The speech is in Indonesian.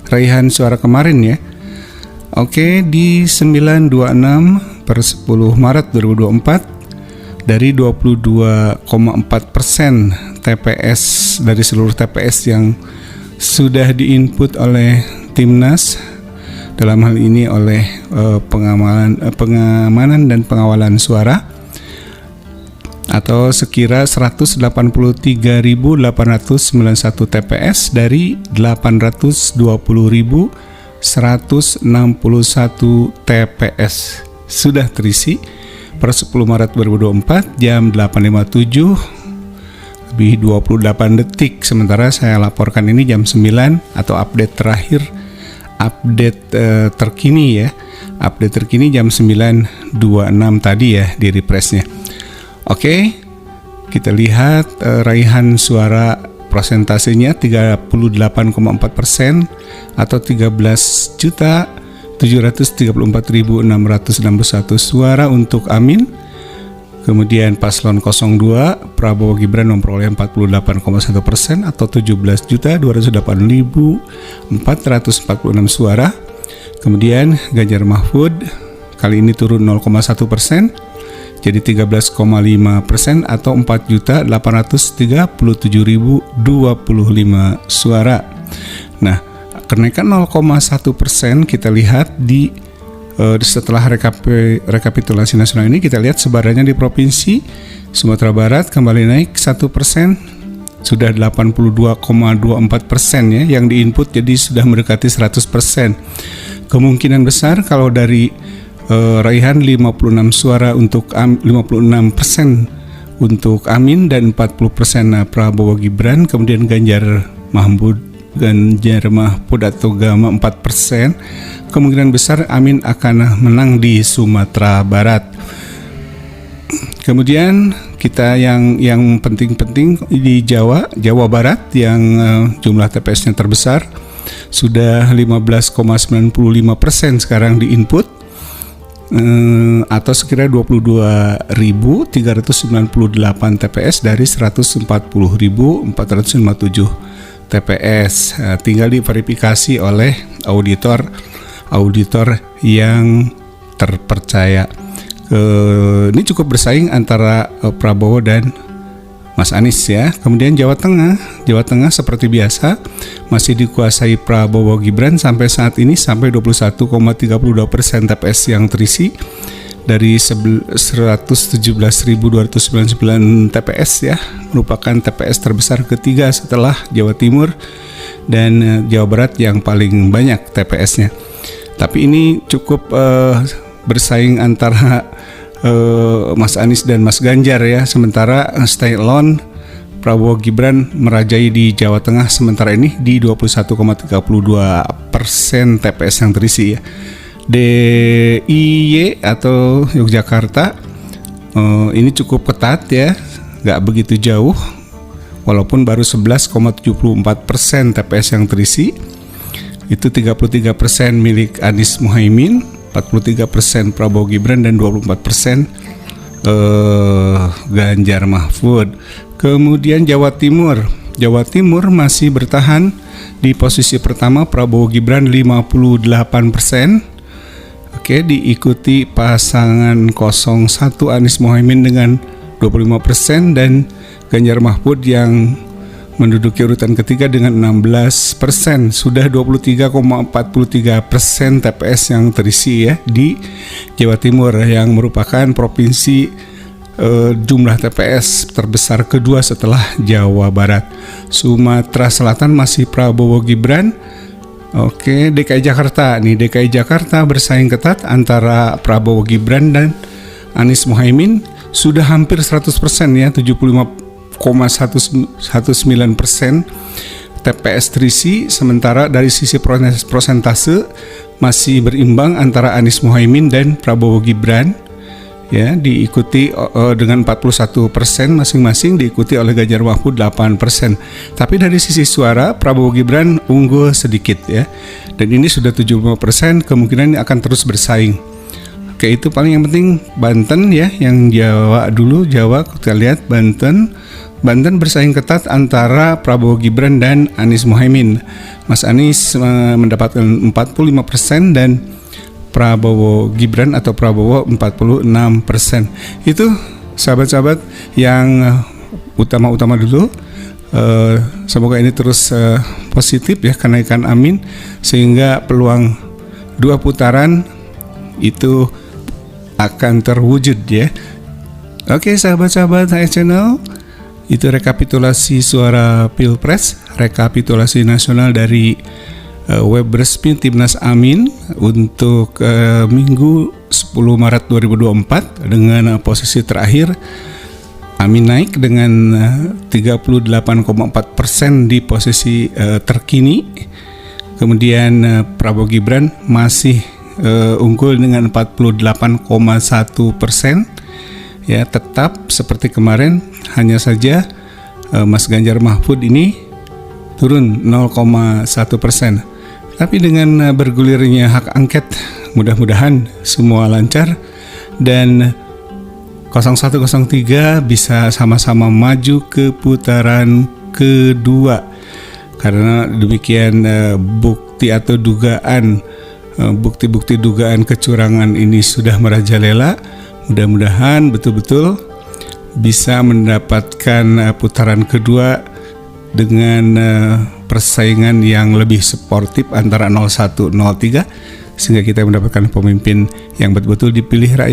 raihan suara kemarin ya. Oke, di 926 per 10 Maret 2024 dari 22,4% TPS dari seluruh TPS yang sudah diinput oleh Timnas, dalam hal ini oleh pengamanan dan pengawalan suara, atau sekira 183.891 TPS dari 820.161 TPS sudah terisi per 10 Maret 2024 jam 8.57 lebih 28 detik. Sementara saya laporkan ini jam 9 atau update terakhir, update terkini ya. Update terkini jam 9.26 tadi ya di refreshnya. Oke, kita lihat raihan suara prosentasenya 38,4% atau 13.734.661 suara untuk Amin. Kemudian paslon 02 Prabowo Gibran memperoleh 48,1% atau 17.208.446 suara. Kemudian Ganjar Mahfud kali ini turun 0,1%. Jadi 13,5% atau 4.837.025 suara. Nah, kenaikan 0,1% kita lihat di setelah rekapitulasi nasional ini, kita lihat sebarannya di provinsi Sumatera Barat kembali naik 1%, sudah 82,24% ya yang diinput, jadi sudah mendekati 100%. Kemungkinan besar kalau dari raihan 56 suara untuk 56% untuk Amin dan 40% Prabowo Gibran, kemudian Ganjar Mahfud atau Gama 4%, kemungkinan besar Amin akan menang di Sumatera Barat. Kemudian kita yang penting-penting di Jawa Barat yang jumlah TPS-nya terbesar sudah 15,95% sekarang di input, atau sekira 22.398 TPS dari 140.457 TPS. Tinggal diverifikasi oleh auditor yang terpercaya. Ini cukup bersaing antara Prabowo dan Mas Anies ya. Kemudian Jawa Tengah seperti biasa masih dikuasai Prabowo Gibran sampai saat ini, sampai 21,32% TPS yang terisi dari 117.299 TPS ya, merupakan TPS terbesar ketiga setelah Jawa Timur dan Jawa Barat yang paling banyak TPS-nya. Tapi ini cukup bersaing antara Mas Anies dan Mas Ganjar ya. Sementara stay alone Prabowo Gibran merajai di Jawa Tengah sementara ini di 21,32% TPS yang terisi ya. DIY atau Yogyakarta ini cukup ketat ya, nggak begitu jauh, walaupun baru 11,74% TPS yang terisi. Itu 33% milik Anies Muhaimin, 43% Prabowo Gibran, dan 24% Ganjar Mahfud. Kemudian Jawa Timur masih bertahan di posisi pertama, Prabowo Gibran 58%. Oke, diikuti pasangan 01 Anies Muhaimin dengan 25% dan Ganjar Mahfud yang menduduki urutan ketiga dengan 16%. Sudah 23,43% TPS yang terisi ya di Jawa Timur, yang merupakan provinsi jumlah TPS terbesar kedua setelah Jawa Barat. Sumatera Selatan masih Prabowo Gibran. Oke, DKI Jakarta bersaing ketat antara Prabowo Gibran dan Anies Muhaimin, sudah hampir 100% ya, 75,19% TPS terisi. Sementara dari sisi prosentase masih berimbang antara Anies Muhaimin dan Prabowo Gibran ya, diikuti dengan 41% masing-masing, diikuti oleh Ganjar Mahfud 8%. Tapi dari sisi suara Prabowo Gibran unggul sedikit ya, dan ini sudah 75%, kemungkinan akan terus bersaing. Oke, itu paling yang penting. Banten ya, yang Jawa dulu, Jawa kita lihat Banten Banten bersaing ketat antara Prabowo Gibran dan Anies Mohaimin. Mas Anies mendapatkan 45% dan Prabowo Gibran atau Prabowo 46%. Itu sahabat-sahabat yang utama-utama dulu. Semoga ini terus positif ya, kenaikan amin, sehingga peluang 2 putaran itu akan terwujud ya. Oke sahabat-sahabat HS Channel, itu rekapitulasi suara Pilpres, rekapitulasi nasional dari web resmi Timnas Amin untuk Minggu 10 Maret 2024 dengan posisi terakhir Amin naik dengan 38,4% di posisi terkini. Kemudian Prabowo Gibran masih unggul dengan 48,1%. Ya, tetap seperti kemarin, hanya saja Mas Ganjar Mahfud ini turun 0,1%. Tapi dengan bergulirnya hak angket, mudah-mudahan semua lancar dan 0103 bisa sama-sama maju ke putaran kedua. Karena demikian bukti atau dugaan, bukti-bukti dugaan kecurangan ini sudah merajalela. Mudah-mudahan betul-betul bisa mendapatkan putaran kedua dengan persaingan yang lebih sportif antara 01-03, sehingga kita mendapatkan pemimpin yang betul-betul dipilih rakyat.